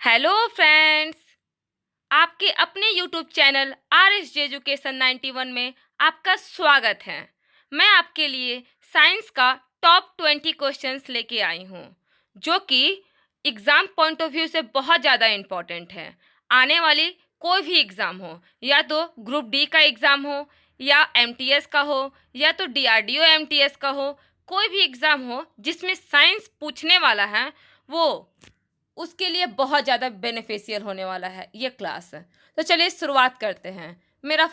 Hello friends, आपके अपने YouTube channel R S जे education 91 में आपका स्वागत है। मैं आपके लिए साइंस का टॉप 20 क्वेश्चंस लेके आई हूँ, जो कि एग्ज़ाम पॉइंट ऑफ व्यू से बहुत ज़्यादा इम्पोर्टेंट है। आने वाली कोई भी एग्ज़ाम हो, या तो ग्रुप डी का एग्ज़ाम हो, या एमटीएस का हो, या तो डीआरडीओ एमटीएस का हो, कोई भी एग्ज़ाम हो जिसमें साइंस पूछने वाला है, वो उसके लिए बहुत ज़्यादा बेनिफिशियल होने वाला है ये क्लास। तो चलिए शुरुआत करते हैं। मेरा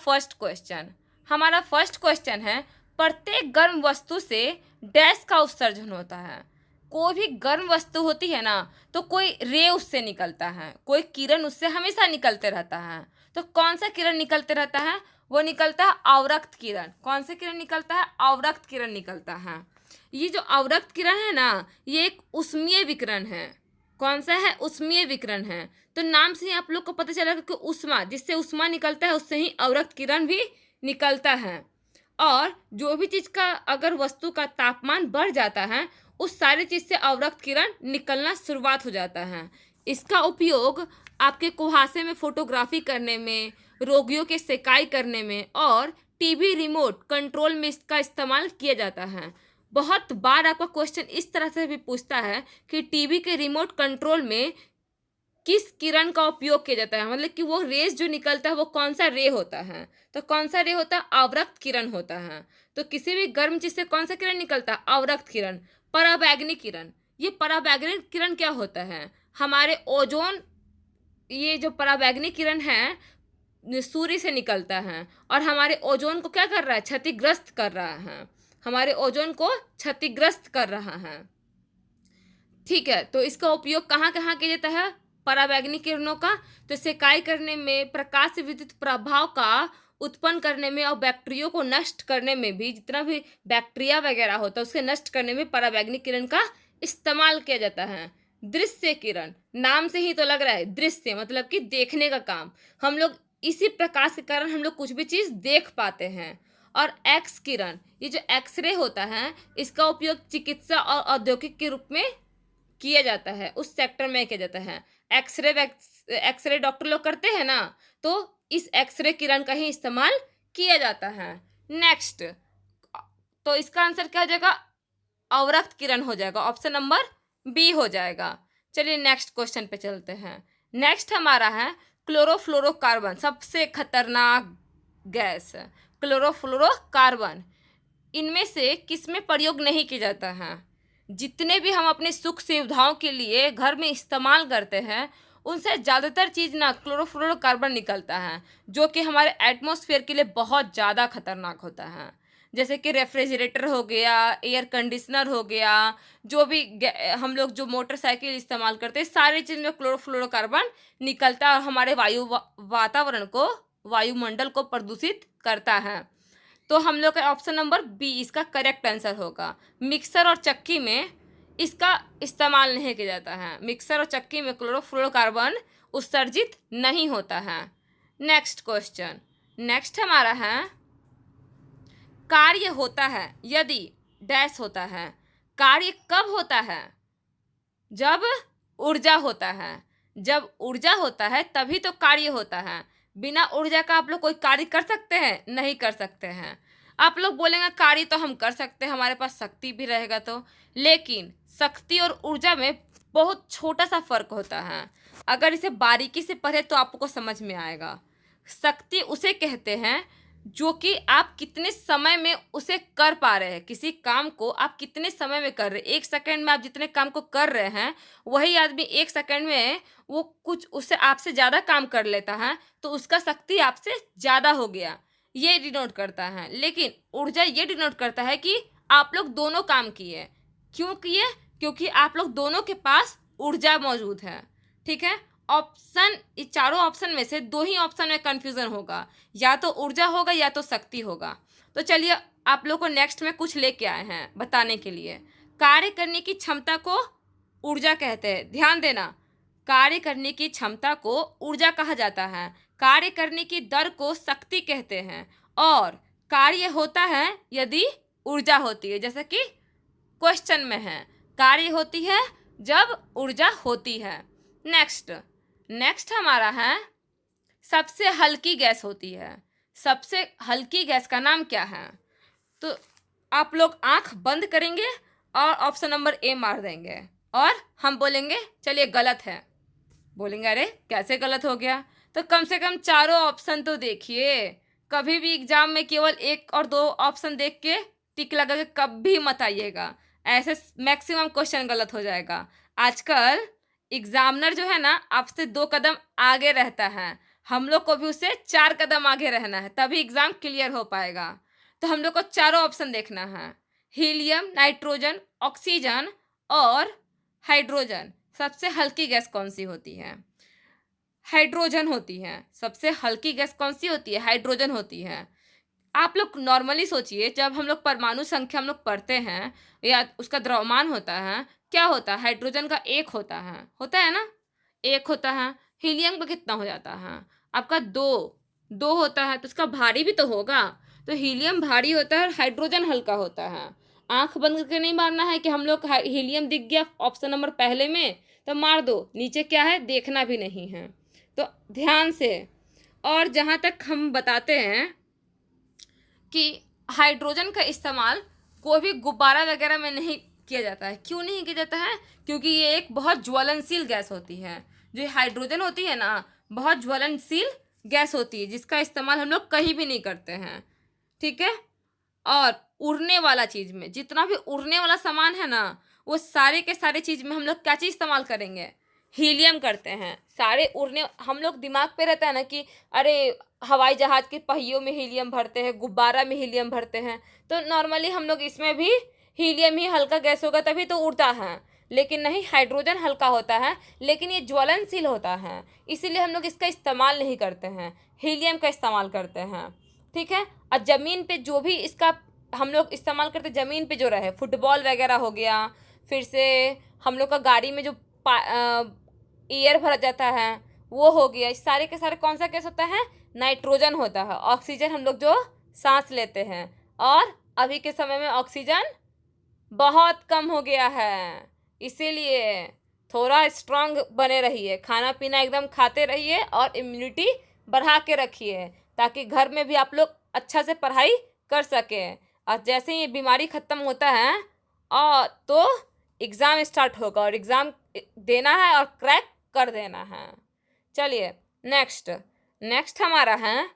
हमारा फर्स्ट क्वेश्चन है, प्रत्येक गर्म वस्तु से डैश का उत्सर्जन होता है। कोई भी गर्म वस्तु होती है ना, तो कोई रे उससे निकलता है, कोई किरण उससे हमेशा निकलते रहता है। तो कौन सा किरण निकलते रहता है? वो निकलता है अवरक्त किरण। कौन सा किरण निकलता है? अवरक्त किरण निकलता है। ये जो अवरक्त किरण है ना, ये एक उष्मीय विकिरण है। कौन सा है? उष्मीय विकिरण है। तो नाम से ही आप लोग को पता चला कि उष्मा, जिससे उष्मा निकलता है उससे ही अवरक्त किरण भी निकलता है। और जो भी चीज़ का अगर वस्तु का तापमान बढ़ जाता है, उस सारी चीज़ से अवरक्त किरण निकलना शुरुआत हो जाता है। इसका उपयोग आपके कुहासे में फोटोग्राफी करने में, रोगियों के सेकाई करने में और टीवी रिमोट कंट्रोल में इसका इस्तेमाल किया जाता है। बहुत बार आपका क्वेश्चन इस तरह से भी पूछता है कि टीवी के रिमोट कंट्रोल में किस किरण का उपयोग किया जाता है, मतलब कि वो रेस जो निकलता है वो कौन सा रे होता है। तो कौन सा रे होता है? अवरक्त किरण होता है। तो किसी भी गर्म चीज से कौन सा किरण निकलता है? अवरक्त किरण। पराबैंगनी किरण, ये पराबैंगनी किरण क्या होता है? हमारे ओजोन, ये जो पराबैंगनी किरण है सूर्य से निकलता है और हमारे ओजोन को क्या कर रहा है? क्षतिग्रस्त कर रहा है। हमारे ओजोन को क्षतिग्रस्त कर रहा है। ठीक है, तो इसका उपयोग कहाँ कहाँ किया जाता है पराबैंगनी किरणों का? तो सेकाई करने में, प्रकाश से विद्युत प्रभाव का उत्पन्न करने में और बैक्टीरिया को नष्ट करने में भी, जितना भी बैक्टीरिया वगैरह होता है उसके नष्ट करने में पराबैंगनी किरण का इस्तेमाल किया जाता है। दृश्य किरण, नाम से ही तो लग रहा है दृश्य मतलब कि देखने का काम। हम लोग इसी प्रकाश के कारण हम लोग कुछ भी चीज़ देख पाते हैं। और एक्स किरण, ये जो एक्सरे होता है इसका उपयोग चिकित्सा और औद्योगिक के रूप में किया जाता है, उस सेक्टर में किया जाता है। एक्सरे डॉक्टर लोग करते हैं ना, तो इस एक्सरे किरण का ही इस्तेमाल किया जाता है। नेक्स्ट, तो इसका आंसर क्या हो जाएगा? अवरक्त किरण हो जाएगा। ऑप्शन नंबर बी हो जाएगा। चलिए नेक्स्ट क्वेश्चन पे चलते हैं। नेक्स्ट हमारा है क्लोरोफ्लोरोकार्बन, सबसे खतरनाक गैस। क्लोरोफ्लोरोकार्बन, इनमें से किसमें प्रयोग नहीं किया जाता है? जितने भी हम अपने सुख सुविधाओं के लिए घर में इस्तेमाल करते हैं, उनसे ज़्यादातर चीज़ ना क्लोरोफ्लोरोकार्बन निकलता है, जो कि हमारे एटमॉस्फेयर के लिए बहुत ज़्यादा खतरनाक होता है। जैसे कि रेफ्रिजरेटर हो गया, एयर कंडीशनर हो गया, जो भी हम लोग जो मोटरसाइकिल इस्तेमाल करते हैं, सारी चीज़ में क्लोरोफ्लोरोकार्बन निकलता है और हमारे वातावरण को, वायुमंडल को प्रदूषित करता है। तो हम लोग का ऑप्शन नंबर बी इसका करेक्ट आंसर होगा। मिक्सर और चक्की में इसका इस्तेमाल नहीं किया जाता है। मिक्सर और चक्की में क्लोरोफ्लोरोकार्बन उत्सर्जित नहीं होता है। नेक्स्ट क्वेश्चन, नेक्स्ट हमारा है, कार्य होता है यदि डैश होता है। कार्य कब होता है? जब ऊर्जा होता है। जब ऊर्जा होता है तभी तो कार्य होता है। बिना ऊर्जा का आप लोग कोई कार्य कर सकते हैं? नहीं कर सकते हैं। आप लोग बोलेंगे कार्य तो हम कर सकते हैं, हमारे पास शक्ति भी रहेगा तो, लेकिन शक्ति और ऊर्जा में बहुत छोटा सा फर्क होता है। अगर इसे बारीकी से पढ़े तो आपको समझ में आएगा। शक्ति उसे कहते हैं जो कि आप कितने समय में उसे कर पा रहे हैं। किसी काम को आप कितने समय में कर रहे हैं, 1 सेकंड में आप जितने काम को कर रहे हैं, वही आदमी 1 सेकंड में वो कुछ उससे आपसे ज़्यादा काम कर लेता है, तो उसका शक्ति आपसे ज़्यादा हो गया, ये डिनोट करता है। लेकिन ऊर्जा ये डिनोट करता है कि आप लोग दोनों काम किए। क्यों किए? क्योंकि आप लोग दोनों के पास ऊर्जा मौजूद है। ठीक है, ऑप्शन, इस चारों ऑप्शन में से दो ही ऑप्शन में कन्फ्यूज़न होगा, या तो ऊर्जा होगा या तो शक्ति होगा। तो चलिए आप लोग को नेक्स्ट में कुछ लेके आए हैं बताने के लिए। कार्य करने की क्षमता को ऊर्जा कहते हैं। ध्यान देना, कार्य करने की क्षमता को ऊर्जा कहा जाता है। कार्य करने की दर को शक्ति कहते हैं। और कार्य होता है यदि ऊर्जा होती है, जैसे कि क्वेश्चन में है, कार्य होती है जब ऊर्जा होती है। नेक्स्ट, नेक्स्ट हमारा है सबसे हल्की गैस होती है। सबसे हल्की गैस का नाम क्या है? तो आप लोग आंख बंद करेंगे और ऑप्शन नंबर ए मार देंगे और हम बोलेंगे चलिए गलत है। बोलेंगे अरे कैसे गलत हो गया? तो कम से कम चारों ऑप्शन तो देखिए। कभी भी एग्जाम में केवल एक और दो ऑप्शन देख के टिक लगा के कभी मत आइएगा, ऐसे मैक्सिमम क्वेश्चन गलत हो जाएगा। आजकल एग्जामिनर जो है ना आपसे 2 कदम आगे रहता है, हम लोग को भी उससे 4 कदम आगे रहना है, तभी एग्जाम क्लियर हो पाएगा। तो हम लोग को चारों ऑप्शन देखना है, हीलियम, नाइट्रोजन, ऑक्सीजन और हाइड्रोजन। सबसे हल्की गैस कौन सी होती है? हाइड्रोजन होती है। सबसे हल्की गैस कौन सी होती है? हाइड्रोजन होती है। आप लोग नॉर्मली सोचिए, जब हम लोग परमाणु संख्या हम लोग पढ़ते हैं या उसका द्रव्यमान होता है, क्या होता है? हाइड्रोजन का 1 होता है ना? 1 होता है। हीलियम का कितना हो जाता है? आपका 2 होता है, तो उसका भारी भी तो होगा। तो हीलियम भारी होता है और हाइड्रोजन हल्का होता है। आंख बंद करके नहीं मारना है कि हम लोग हीलियम दिख गया ऑप्शन नंबर पहले में तो मार दो, नीचे क्या है देखना भी नहीं है। तो ध्यान से। और जहाँ तक हम बताते हैं कि हाइड्रोजन का इस्तेमाल कोई भी गुब्बारा वगैरह में नहीं किया जाता है। क्यों नहीं किया जाता है? क्योंकि ये एक बहुत ज्वलनशील गैस होती है। जो हाइड्रोजन होती है ना, बहुत ज्वलनशील गैस होती है, जिसका इस्तेमाल हम लोग कहीं भी नहीं करते हैं। ठीक है। और उड़ने वाला चीज में, जितना भी उड़ने वाला सामान है ना, वो सारे के सारे चीज में हम लोग क्या चीज इस्तेमाल करेंगे? हीलियम करते हैं। सारे उड़ने, हम लोग दिमाग पे रहता है ना कि अरे हवाई जहाज के पहियों में हीलियम भरते हैं, गुब्बारा में हीलियम भरते हैं, तो नॉर्मली हम लोग इसमें भी हीलियम ही हल्का गैस होगा तभी तो उड़ता है। लेकिन नहीं, हाइड्रोजन हल्का होता है लेकिन ये ज्वलनशील होता है, इसीलिए हम लोग इसका इस्तेमाल नहीं करते हैं, हीलियम का इस्तेमाल करते हैं। ठीक है। और ज़मीन पे जो भी इसका हम लोग इस्तेमाल करते, ज़मीन पे जो रहे, फुटबॉल वगैरह हो गया, फिर से हम लोग का गाड़ी में जो एयर भरा जाता है वो हो गया, इस सारे के सारे कौन सा गैस होता है? नाइट्रोजन होता है। ऑक्सीजन हम लोग जो सांस लेते हैं, और अभी के समय में ऑक्सीजन बहुत कम हो गया है, इसीलिए थोड़ा स्ट्रांग बने रहिए, खाना पीना एकदम खाते रहिए और इम्यूनिटी बढ़ा के रखिए, ताकि घर में भी आप लोग अच्छा से पढ़ाई कर सकें। और जैसे ही ये बीमारी ख़त्म होता है और तो एग्ज़ाम स्टार्ट होगा और एग्ज़ाम देना है और क्रैक कर देना है। चलिए नेक्स्ट। नेक्स्ट हमारा है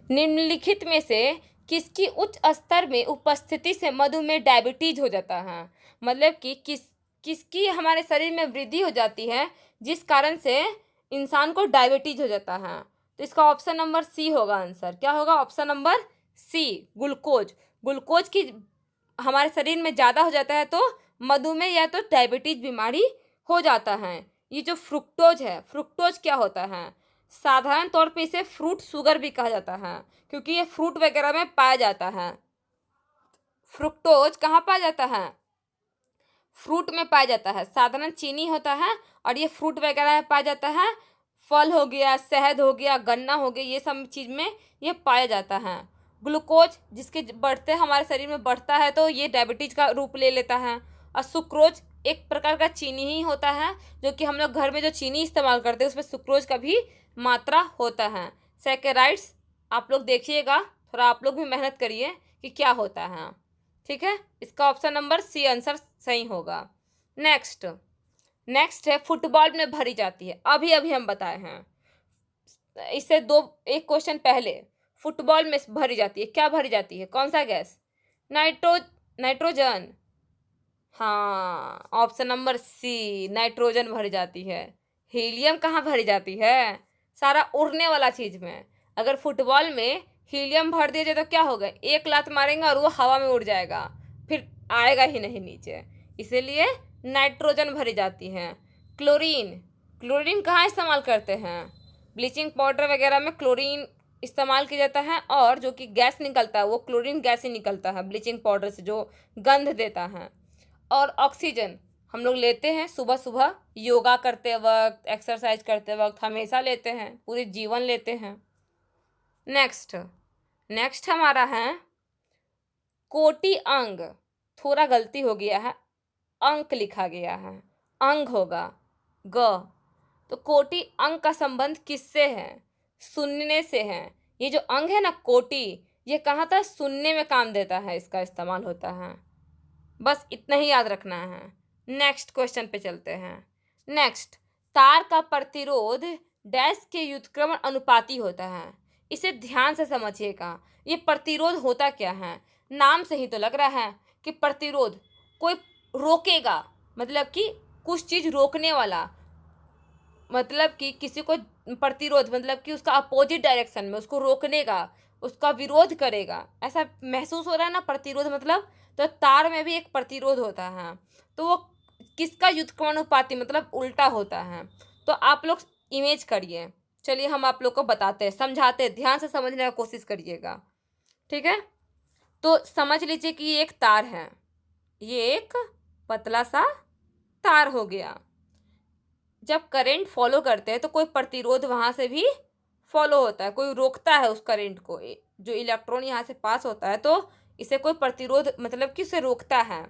निम्नलिखित में से किसकी उच्च स्तर में उपस्थिति से मधुमेह डायबिटीज हो जाता है? मतलब कि किसकी हमारे शरीर में वृद्धि हो जाती है जिस कारण से इंसान को डायबिटीज हो जाता है? तो इसका ऑप्शन नंबर सी होगा आंसर। क्या होगा? Option number C, glucose. Glucose की हमारे शरीर में ज़्यादा हो जाता है तो मधुमेह या तो डायबिटीज बीमारी हो जाता है। ये जो फ्रुक्टोज है, फ्रुक्टोज क्या होता है? साधारण तौर पे इसे फ्रूट शुगर भी कहा जाता है, क्योंकि ये फ्रूट वगैरह में पाया जाता है। फ्रुक्टोज कहाँ पाया जाता है? फ्रूट में पाया जाता है। साधारण चीनी होता है और ये फ्रूट वगैरह में पाया जाता है। फल हो गया, शहद हो गया, गन्ना हो गया, ये सब चीज़ में ये पाया जाता है। ग्लूकोज जिसके बढ़ते हमारे शरीर में बढ़ता है तो ये डायबिटीज का रूप ले लेता है। और सुक्रोज एक प्रकार का चीनी ही होता है, जो कि हम लोग घर में जो चीनी इस्तेमाल करते हैं उसमें सुक्रोज का भी मात्रा होता है। सैकेराइड्स आप लोग देखिएगा, थोड़ा आप लोग भी मेहनत करिए कि क्या होता है। ठीक है। इसका ऑप्शन नंबर सी आंसर सही होगा। नेक्स्ट। नेक्स्ट है फुटबॉल में भरी जाती है, अभी अभी हम बताए हैं, इससे एक क्वेश्चन पहले। फुटबॉल में भरी जाती है, क्या भरी जाती है? कौन सा गैस? नाइट्रोजन। हाँ, ऑप्शन नंबर सी, नाइट्रोजन भरी जाती है। हीलियम कहाँ भरी जाती है? सारा उड़ने वाला चीज में। अगर फुटबॉल में हीलियम भर दिया जाए तो क्या होगा? एक लात मारेंगे और वो हवा में उड़ जाएगा, फिर आएगा ही नहीं नीचे, इसीलिए नाइट्रोजन भरी जाती है। क्लोरीन। क्लोरीन कहाँ इस्तेमाल करते हैं? ब्लीचिंग पाउडर वगैरह में क्लोरीन इस्तेमाल किया जाता है, और जो कि गैस निकलता है वो क्लोरीन गैस ही निकलता है ब्लीचिंग पाउडर से, जो गंध देता है। और ऑक्सीजन हम लोग लेते हैं सुबह सुबह, योगा करते वक्त, एक्सरसाइज करते वक्त, हमेशा लेते हैं, पूरे जीवन लेते हैं। नेक्स्ट। नेक्स्ट हमारा है कोटि अंग। थोड़ा गलती हो गया है, अंक लिखा गया है, अंग होगा ग। तो कोटि अंग का संबंध किससे है? सुनने से है। ये जो अंग है ना कोटि, ये कहाँ था? सुनने में काम देता है, इसका इस्तेमाल होता है। बस इतना ही याद रखना है। नेक्स्ट क्वेश्चन पे चलते हैं। नेक्स्ट, तार का प्रतिरोध डैश के व्युत्क्रमण अनुपाती होता है। इसे ध्यान से समझिएगा, ये प्रतिरोध होता क्या है? नाम से ही तो लग रहा है कि प्रतिरोध कोई रोकेगा, मतलब कि कुछ चीज रोकने वाला, मतलब कि किसी को प्रतिरोध मतलब कि उसका अपोजिट डायरेक्शन में उसको रोकने का, उसका विरोध करेगा, ऐसा महसूस हो रहा है ना प्रतिरोध मतलब। तो तार में भी एक प्रतिरोध होता है, तो वो किसका व्युत्क्रमानुपाती मतलब उल्टा होता है। तो आप लोग इमेज करिए। चलिए हम आप लोग को बताते हैं, समझाते हैं, ध्यान से समझने का कोशिश करिएगा, ठीक है। तो समझ लीजिए कि ये एक तार है, ये एक पतला सा तार हो गया। जब करंट फॉलो करते हैं तो कोई प्रतिरोध वहाँ से भी फॉलो होता है, कोई रोकता है उस करंट को, जो इलेक्ट्रॉन यहाँ से पास होता है तो इसे कोई प्रतिरोध मतलब कि उसे रोकता है।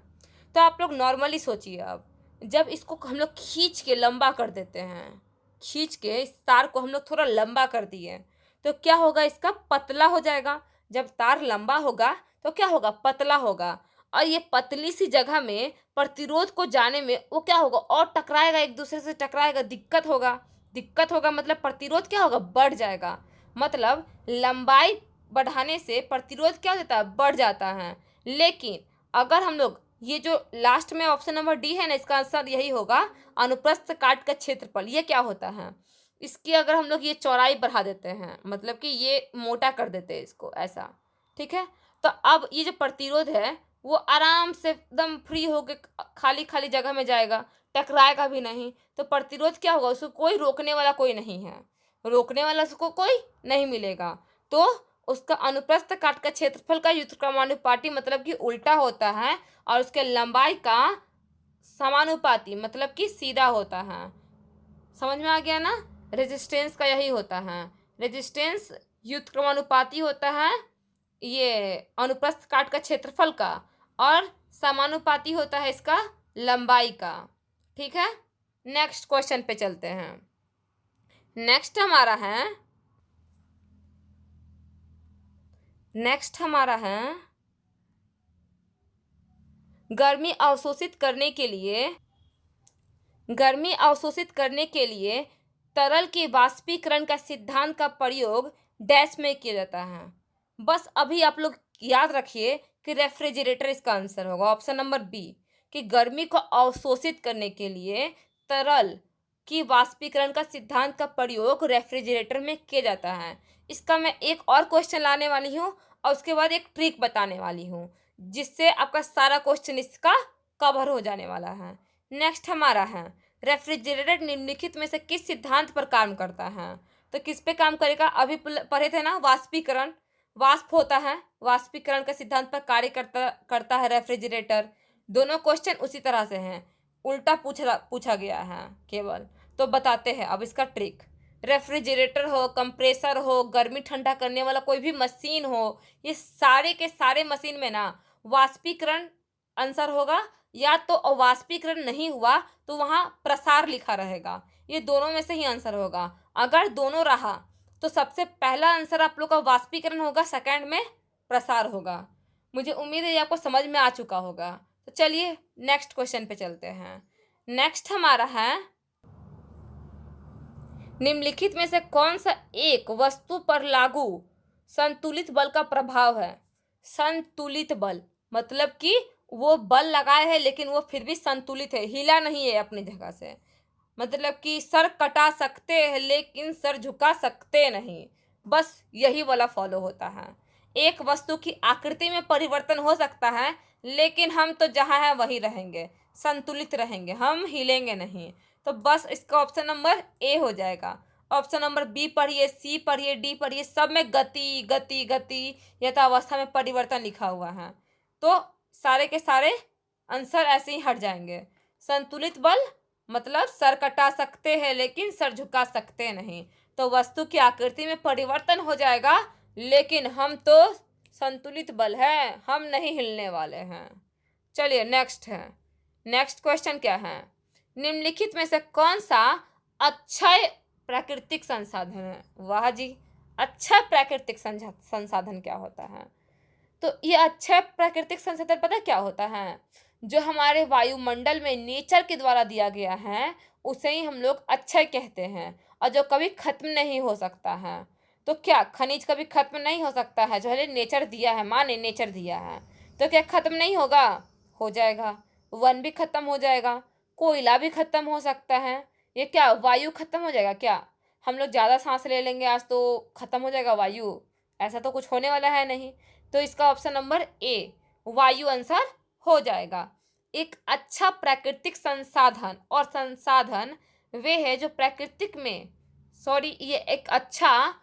तो आप लोग नॉर्मली सोचिए, अब जब इसको हम लोग खींच के लंबा कर देते हैं, खींच के इस तार को हम लोग थोड़ा लंबा कर दिए, तो क्या होगा? इसका पतला हो जाएगा। जब तार लंबा होगा तो क्या होगा? पतला होगा। और ये पतली सी जगह में प्रतिरोध को जाने में वो क्या होगा? और टकराएगा, एक दूसरे से टकराएगा, दिक्कत होगा। दिक्कत होगा मतलब प्रतिरोध क्या होगा? बढ़ जाएगा। मतलब लंबाई बढ़ाने से प्रतिरोध क्या हो जाता है? बढ़ जाता है। लेकिन अगर हम लोग ये जो लास्ट में ऑप्शन नंबर डी है ना, इसका आंसर यही होगा, अनुप्रस्थ काट का क्षेत्रफल। ये क्या होता है? इसकी अगर हम लोग ये चौड़ाई बढ़ा देते हैं, मतलब कि ये मोटा कर देते हैं इसको, ऐसा, ठीक है। तो अब ये जो प्रतिरोध है वो आराम से एकदम फ्री होके खाली खाली जगह में जाएगा, टकराएगा भी नहीं। तो प्रतिरोध क्या होगा? उसको कोई रोकने वाला कोई नहीं है, रोकने वाला उसको कोई नहीं मिलेगा। तो उसका अनुप्रस्थ काट का क्षेत्रफल का व्युत्क्रमानुपाती मतलब कि उल्टा होता है, और उसके लंबाई का समानुपाती मतलब कि सीधा होता है। समझ में आ गया ना? रेजिस्टेंस का यही होता है, रेजिस्टेंस व्युत्क्रमानुपाती होता है ये अनुप्रस्थ काट का क्षेत्रफल का, और समानुपाती होता है इसका लंबाई का, ठीक है। नेक्स्ट क्वेश्चन पे चलते हैं। नेक्स्ट हमारा है गर्मी अवशोषित करने के लिए तरल के वाष्पीकरण का सिद्धांत का प्रयोग डैश में किया जाता है। बस अभी आप लोग याद रखिए कि रेफ्रिजरेटर इसका आंसर होगा, ऑप्शन नंबर बी, कि गर्मी को अवशोषित करने के लिए तरल की वाष्पीकरण का सिद्धांत का प्रयोग रेफ्रिजरेटर में किया जाता है। इसका मैं एक और क्वेश्चन लाने वाली हूँ और उसके बाद एक ट्रिक बताने वाली हूँ, जिससे आपका सारा क्वेश्चन इसका कवर हो जाने वाला है। नेक्स्ट हमारा है, रेफ्रिजरेटर निम्नलिखित में से किस सिद्धांत पर काम करता है? तो किस पे काम करेगा? अभी पढ़े थे ना, वाष्पीकरण, वाष्प होता है, वाष्पीकरण के सिद्धांत पर कार्य करता है रेफ्रिजरेटर। दोनों क्वेश्चन उसी तरह से हैं, उल्टा पूछा गया है केवल। तो बताते हैं अब इसका ट्रिक। रेफ्रिजरेटर हो, कंप्रेसर हो, गर्मी ठंडा करने वाला कोई भी मशीन हो, ये सारे के सारे मशीन में ना वाष्पीकरण आंसर होगा, या तो अवाष्पीकरण नहीं हुआ तो वहाँ प्रसार लिखा रहेगा। ये दोनों में से ही आंसर होगा। अगर दोनों रहा तो सबसे पहला आंसर आप लोग का वाष्पीकरण होगा, सेकंड में प्रसार होगा। मुझे उम्मीद है ये आपको समझ में आ चुका होगा। तो चलिए नेक्स्ट क्वेश्चन पे चलते हैं। नेक्स्ट हमारा है, निम्नलिखित में से कौन सा एक वस्तु पर लागू संतुलित बल का प्रभाव है? संतुलित बल मतलब कि वो बल लगाए है लेकिन वो फिर भी संतुलित है, हिला नहीं है अपनी जगह से। मतलब कि सर कटा सकते हैं लेकिन सर झुका सकते नहीं, बस यही वाला फॉलो होता है। एक वस्तु की आकृति में परिवर्तन हो सकता है लेकिन हम तो जहाँ है वहीं रहेंगे, संतुलित रहेंगे, हम हिलेंगे नहीं। तो बस इसका ऑप्शन नंबर ए हो जाएगा। ऑप्शन नंबर बी पढ़िए, सी पढ़िए, डी पढ़िए, सब में गति गति गति यथावस्था में परिवर्तन लिखा हुआ है। तो सारे के सारे आंसर ऐसे ही हट जाएंगे। संतुलित बल मतलब सर कटा सकते हैं लेकिन सर झुका सकते नहीं, तो वस्तु की आकृति में परिवर्तन हो जाएगा लेकिन हम तो संतुलित बल है, हम नहीं हिलने वाले हैं। चलिए नेक्स्ट है, नेक्स्ट क्वेश्चन क्या है, निम्नलिखित में से कौन सा अक्षय प्राकृतिक संसाधन है। वाह जी, अक्षय प्राकृतिक संसाधन क्या होता है? तो ये अक्षय प्राकृतिक संसाधन पता क्या होता है? जो हमारे वायुमंडल में नेचर के द्वारा दिया गया है उसे ही हम लोग अक्षय कहते हैं, और जो कभी खत्म नहीं हो सकता है। तो क्या खनिज कभी खत्म नहीं हो सकता है? जो है नेचर दिया है, माने नेचर दिया है, तो क्या खत्म नहीं होगा? हो जाएगा। वन भी खत्म हो जाएगा, कोयला भी खत्म हो सकता है। ये क्या वायु खत्म हो जाएगा क्या? हम लोग ज़्यादा सांस ले लेंगे आज तो खत्म हो जाएगा वायु? ऐसा तो कुछ होने वाला है नहीं। तो इसका ऑप्शन नंबर ए वायु आंसर हो जाएगा। एक अच्छा प्राकृतिक संसाधन और संसाधन वे है जो प्राकृतिक में, सॉरी ये एक अच्छा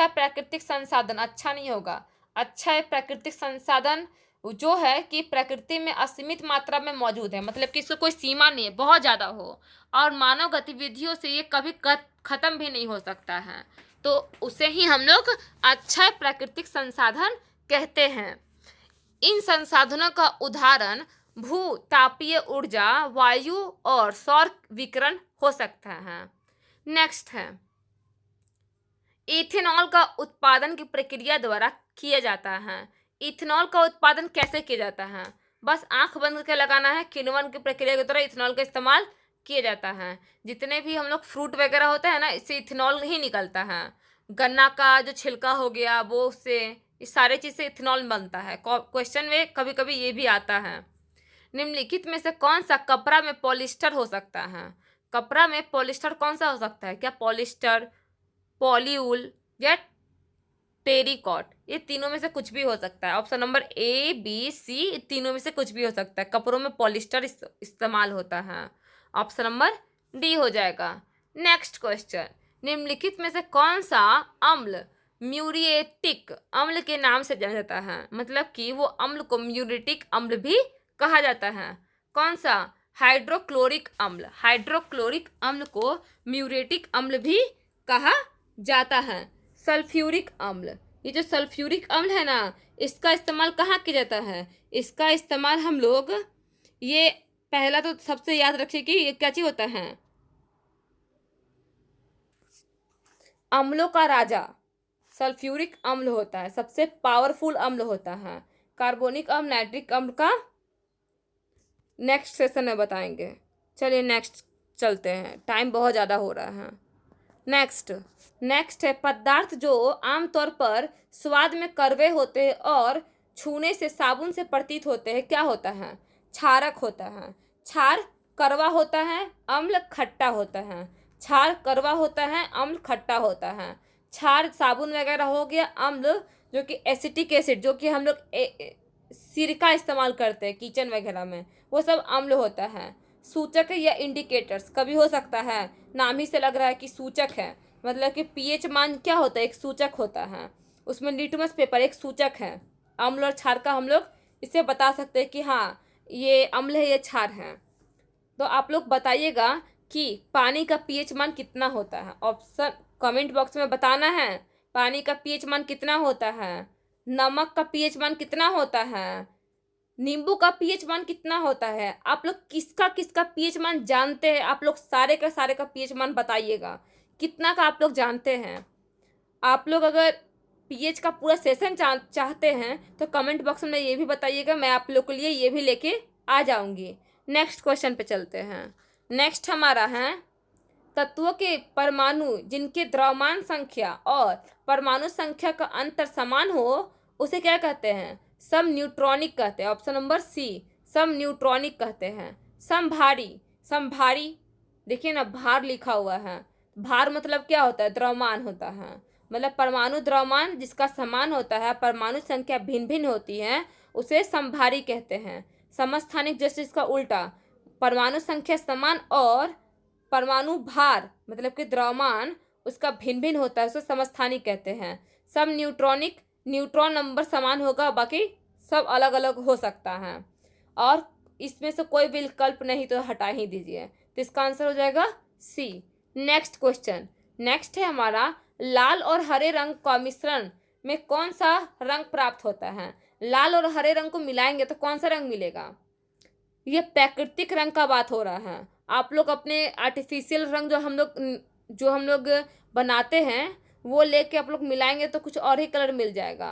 प्राकृतिक संसाधन, अच्छा नहीं होगा, अच्छा है प्राकृतिक संसाधन जो है कि प्रकृति में असीमित मात्रा में मौजूद है, मतलब कि इसको कोई सीमा नहीं है, बहुत ज़्यादा हो, और मानव गतिविधियों से ये कभी खत्म भी नहीं हो सकता है, तो उसे ही हम लोग अच्छा प्राकृतिक संसाधन कहते हैं। इन संसाधनों का उदाहरण भू तापीय ऊर्जा, वायु और सौर विकिरण हो सकता है। नेक्स्ट है, इथेनॉल का उत्पादन की प्रक्रिया द्वारा किया जाता है। इथेनॉल का उत्पादन कैसे किया जाता है? बस आंख बंद करके लगाना है, किण्वन की प्रक्रिया के द्वारा इथेनॉल का इस्तेमाल किया जाता है। जितने भी हम लोग फ्रूट वगैरह होता है ना, इससे इथेनॉल ही निकलता है। गन्ना का जो छिलका हो गया वो, उससे इस सारे चीज़ से इथेनॉल बनता है। क्वेश्चन में कभी कभी ये भी आता है, निम्नलिखित में से कौन सा कपड़ा में पॉलिस्टर हो सकता है? कपड़ा में पॉलिस्टर कौन सा हो सकता है? क्या पॉलिस्टर, पॉलीवूल या टेरिकॉट? ये तीनों में से कुछ भी हो सकता है। Option number A B C, तीनों में से कुछ भी हो सकता है। कपड़ों में पॉलिस्टर इस्तेमाल होता है। ऑप्शन नंबर डी हो जाएगा। नेक्स्ट क्वेश्चन, निम्नलिखित में से कौन सा अम्ल म्यूरिएटिक अम्ल के नाम से जाना जाता है? मतलब कि वो अम्ल को म्यूरिटिक अम्ल भी कहा जाता है। कौन सा? हाइड्रोक्लोरिक अम्ल। हाइड्रोक्लोरिक अम्ल को म्यूरेटिक अम्ल भी कहा जाता है। सल्फ्यूरिक अम्ल, ये जो सल्फ्यूरिक अम्ल है ना, इसका इस्तेमाल कहाँ किया जाता है? इसका इस्तेमाल हम लोग, ये पहला तो सबसे याद रखिए कि ये क्या चीज होता है, अम्लों का राजा सल्फ्यूरिक अम्ल होता है, सबसे पावरफुल अम्ल होता है। कार्बोनिक अम्ल, नाइट्रिक अम्ल का नेक्स्ट सेशन में बताएंगे। चलिए नेक्स्ट चलते हैं, टाइम बहुत ज़्यादा हो रहा है। नेक्स्ट है पदार्थ जो आमतौर पर स्वाद में कड़वे होते हैं और छूने से साबुन से प्रतीत होते हैं, क्या होता है? क्षारक होता है। क्षार कड़वा होता है, अम्ल खट्टा होता है। क्षार कड़वा होता है, अम्ल खट्टा होता है। क्षार साबुन वगैरह हो गया, अम्ल जो कि एसिटिक एसिड, जो कि हम लोग सिरका इस्तेमाल करते हैं किचन वगैरह में, वो सब अम्ल होता है। सूचक या इंडिकेटर्स कभी हो सकता है, नाम ही से लग रहा है कि सूचक है, मतलब कि पीएच मान क्या होता है, एक सूचक होता है। उसमें लिटमस पेपर एक सूचक है। अम्ल और क्षार का हम लोग इससे बता सकते हैं कि हाँ ये अम्ल है, ये क्षार है। तो आप लोग बताइएगा कि पानी का पीएच मान कितना होता है। ऑप्शन कमेंट बॉक्स में बताना है, पानी का पीएच मान कितना होता है, नमक का पीएच मान कितना होता है, नींबू का पीएच मान कितना होता है। आप लोग किसका किसका पीएच मान जानते हैं? आप लोग सारे का पीएच मान बताइएगा, कितना का आप लोग जानते हैं। आप लोग अगर पीएच का पूरा सेशन चाहते हैं तो कमेंट बॉक्स में ये भी बताइएगा, मैं आप लोग के लिए ये भी लेके आ जाऊंगी। नेक्स्ट क्वेश्चन पे चलते हैं। नेक्स्ट हमारा है, तत्वों के परमाणु जिनके द्रव्यमान संख्या और परमाणु संख्या का अंतर समान हो उसे क्या कहते हैं? सम न्यूट्रॉनिक कहते हैं। ऑप्शन नंबर सी सम न्यूट्रॉनिक कहते हैं। समभारी देखिए ना, भार लिखा हुआ है। भार मतलब क्या होता है? द्रव्यमान होता है। मतलब परमाणु द्रव्यमान जिसका समान होता है, परमाणु संख्या भिन्न भिन्न होती है, उसे समभारी कहते हैं। समस्थानिक जैसे इसका उल्टा, परमाणु संख्या समान और परमाणु भार मतलब कि द्रव्यमान उसका भिन्न भिन्न होता है, उसे समस्थानिक कहते हैं। सब न्यूट्रॉनिक, न्यूट्रॉन नंबर समान होगा, बाकी सब अलग अलग हो सकता है, और इसमें से कोई भी विकल्प नहीं तो हटा ही दीजिए। तो इसका आंसर हो जाएगा सी। नेक्स्ट क्वेश्चन, नेक्स्ट है हमारा, लाल और हरे रंग का मिश्रण में कौन सा रंग प्राप्त होता है? लाल और हरे रंग को मिलाएंगे तो कौन सा रंग मिलेगा? ये प्राकृतिक रंग का बात हो रहा है। आप लोग अपने आर्टिफिशियल रंग जो हम लोग बनाते हैं वो लेके आप लोग मिलाएंगे तो कुछ और ही कलर मिल जाएगा।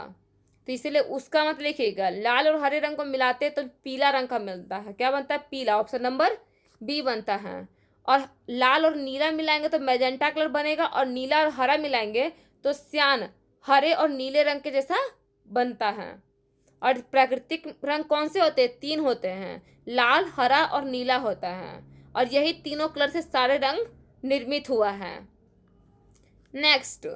तो इसीलिए उसका मतलब लिखिएगा, लाल और हरे रंग को मिलाते हैं तो पीला रंग का मिलता है। क्या बनता है? पीला। ऑप्शन नंबर बी बनता है। और लाल और नीला मिलाएंगे तो मैजेंटा कलर बनेगा, और नीला और हरा मिलाएंगे तो सियान हरे और नीले रंग के जैसा बनता है। और प्राकृतिक रंग कौन से होते हैं? 3 होते हैं, लाल, हरा और नीला होता है। और यही तीनों कलर से सारे रंग निर्मित हुआ है। नेक्स्ट,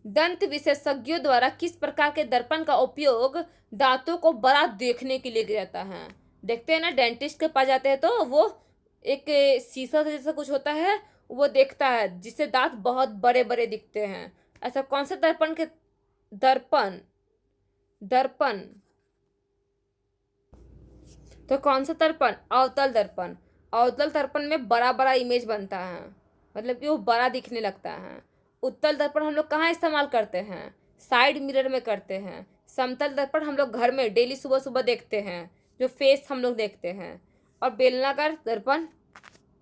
दंत विशेषज्ञों द्वारा किस प्रकार के दर्पण का उपयोग दांतों को बड़ा देखने के लिए किया जाता है? देखते हैं ना, डेंटिस्ट के पास जाते हैं तो वो एक शीशा जैसा कुछ होता है, वो देखता है जिससे दांत बहुत बड़े बड़े दिखते हैं। ऐसा कौन सा दर्पण दर्पण तो कौन सा दर्पण? अवतल दर्पण। अवतल दर्पण में बड़ा बड़ा इमेज बनता है, मतलब कि वो बड़ा दिखने लगता है। उत्तल दर्पण हम लोग कहाँ इस्तेमाल करते हैं? साइड मिरर में करते हैं। समतल दर्पण हम लोग घर में डेली सुबह सुबह देखते हैं, जो फेस हम लोग देखते हैं। और बेलनाकार दर्पण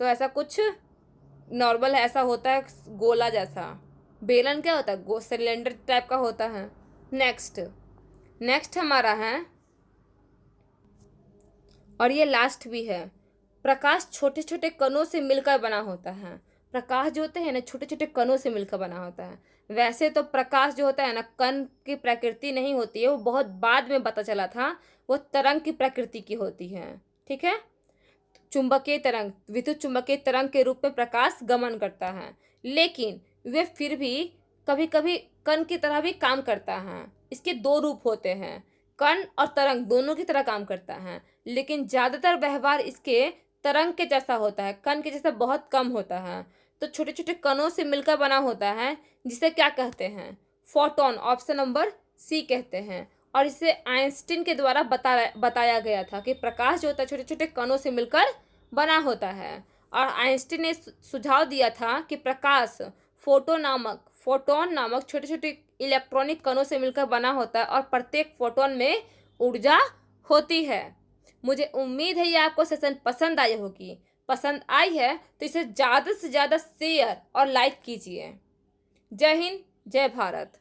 तो ऐसा कुछ नॉर्मल ऐसा होता है, गोला जैसा। बेलन क्या होता है? सिलेंडर टाइप का होता है। नेक्स्ट नेक्स्ट हमारा है, और ये लास्ट भी है, प्रकाश छोटे छोटे कणों से मिलकर बना होता है। प्रकाश जो होते हैं ना, छोटे छोटे कणों से मिलकर बना होता है। वैसे तो प्रकाश जो होता है ना, कण की प्रकृति नहीं होती है, वो बहुत बाद में पता चला था, वो तरंग की प्रकृति की होती है। ठीक है। चुंबकीय तरंग, विद्युत चुंबकीय तरंग के रूप में प्रकाश गमन करता है, लेकिन वे फिर भी कभी कभी कण की तरह भी काम करता है। इसके 2 रूप होते हैं, कण और तरंग दोनों की तरह काम करता है, लेकिन ज़्यादातर व्यवहार इसके तरंग के जैसा होता है, कण के जैसा बहुत कम होता है। तो छोटे छोटे कणों से मिलकर बना होता है, जिसे क्या कहते हैं? फोटोन। ऑप्शन नंबर सी कहते हैं। और इसे आइंस्टीन के द्वारा बताया गया था कि प्रकाश जो होता है छोटे छोटे कणों से मिलकर बना होता है। और आइंस्टीन ने सुझाव दिया था कि प्रकाश फोटोन नामक छोटे छोटे इलेक्ट्रॉनिक कणों से मिलकर बना होता है, और प्रत्येक फोटोन में ऊर्जा होती है। मुझे उम्मीद है ये आपको सेशन पसंद आई होगी। पसंद आई है तो इसे ज़्यादा से ज़्यादा शेयर और लाइक कीजिए। जय हिंद, जय भारत।